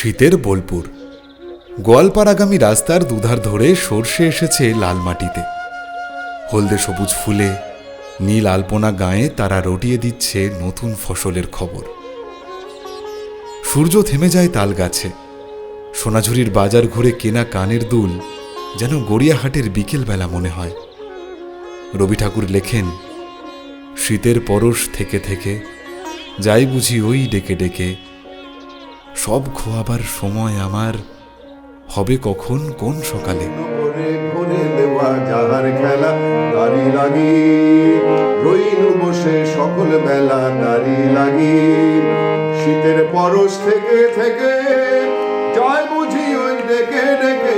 শীতের বোলপুর। গোয়ালপাড়াগামী রাস্তার দুধার ধরে সর্ষে এসেছে লাল মাটিতে। হলদে সবুজ ফুলে নীল আলপনা গায়ে তারা রটিয়ে দিচ্ছে নতুন ফসলের খবর। সূর্য থেমে যায় তাল গাছে। সোনাঝুরির বাজার ঘুরে কেনা কানের দুল যেন গড়িয়াহাটের বিকেলবেলা মনে হয়। রবি ঠাকুর লেখেন, শীতের পরশ থেকে থেকে যাই বুঝি ওই ডেকে ডেকে, সব খোয়াবার সময় আমার হবে কখন কোন সকালে। সকল বেলা দাঁড়ি লাগি শীতের পরশ থেকে থেকে জয় বুঝি ওই ডেকে ডেকে।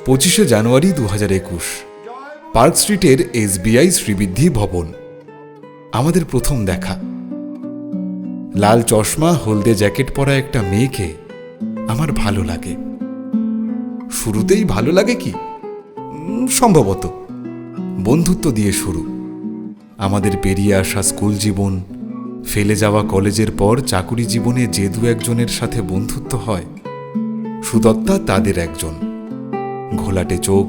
25শে জানুয়ারি 2021, পার্ক স্ট্রিটের SBI শ্রীবৃদ্ধি ভবন। আমাদের প্রথম দেখা। লাল চশমা হলদে জ্যাকেট পরা একটা মেয়েকে আমার ভালো লাগে। শুরুতেই ভালো লাগে কি? সম্ভবত বন্ধুত্ব দিয়ে শুরু। আমাদের পেরিয়ে আসা স্কুল জীবন, ফেলে যাওয়া কলেজের পর চাকুরি জীবনে যে দু একজনের সাথে বন্ধুত্ব হয়, সুদত্তা তাদের একজন। ঘোলাটে চোখ,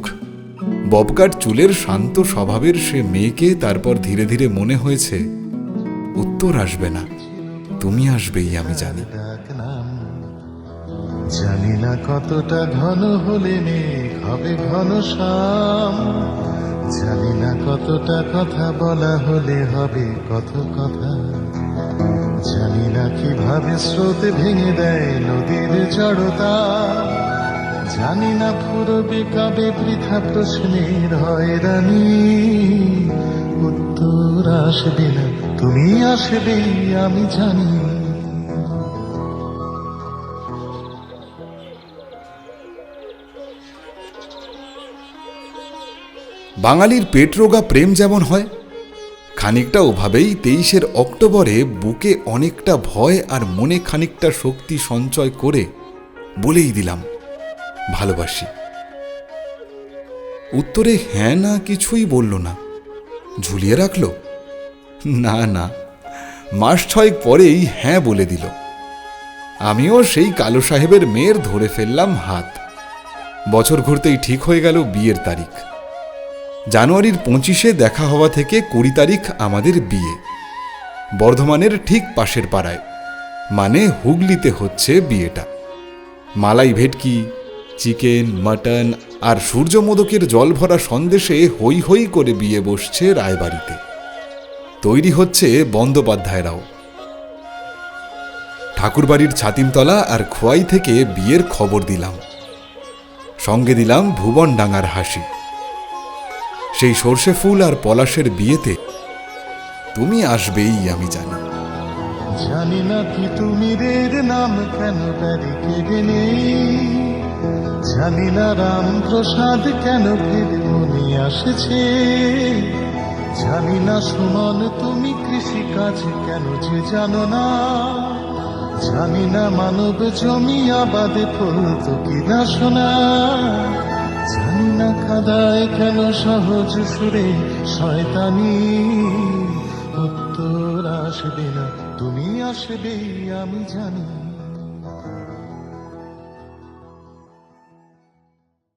ববকাট চুলের শান্ত স্বভাবের সে মেয়েকে তারপর ধীরে ধীরে মনে হয়েছে উত্তর আসবে না, তুমি আসবেই আমি জানি। জানি না কতটা ঘন হলে মেঘ হবে ঘন শ্যাম, জানি না কতটা কথা বলা হলে হবে কত কথা, জানি না কিভাবে স্রোত ভেঙে দেয় নদীর জড়তা, জানি না ফুরবে কবে বৃথা প্রশ্নের হয়রানি, উত্তর আসবে না, তুমি আসবেই আমি জানি। বাঙালির পেটরোগা প্রেম যেমন হয়, খানিকটা ওভাবেই 23শে অক্টোবরে বুকে অনেকটা ভয় আর মনে খানিকটা শক্তি সঞ্চয় করে বলেই দিলাম ভালোবাসি। উত্তরে হ্যাঁ না কিছুই বলল না, ঝুলিয়ে রাখল। না না, মাস 6 পরেই হ্যাঁ বলে দিল। আমিও সেই কালো সাহেবের মেয়ের ধরে ফেললাম হাত। বছর ঘুরতেই ঠিক হয়ে গেল বিয়ের তারিখ। জানুয়ারির 25শে দেখা হওয়া থেকে 20 তারিখ আমাদের বিয়ে। বর্ধমানের ঠিক পাশের পাড়ায়, মানে হুগলিতে হচ্ছে বিয়েটা। মালাই ভেটকি, চিকেন, মাটন আর সূর্যমোদকের জল ভরা সন্দেশে হৈ হৈ করে বিয়ে বসছে রায়বাড়িতে। তৈরি হচ্ছে বন্দ্যোপাধ্যায়রাও। ঠাকুরবাড়ির ছাতিমতলা আর খোয়াই থেকে বিয়ের খবর দিলাম, সঙ্গে দিলাম ভুবনডাঙ্গার হাসি। সেই সর্ষে ফুল আর পলাশের বিয়েতে তুমি আসবেই আমি জানি। জানি না কি তুমি নাম কেন ব্যারিকেডে নেই, জানি না রামপ্রসাদ কেন ফের মনে আসছে, জানি না সুমন তুমি কৃষিকাজ কেন যে জানো না, জানি না মানব জমি আবাদে ফলত কি না শোনা, জানি না কাদায় কেন সহজ সুরে শয়তানি, উত্তর আসবে না, তুমি আসবেই আমি জানি।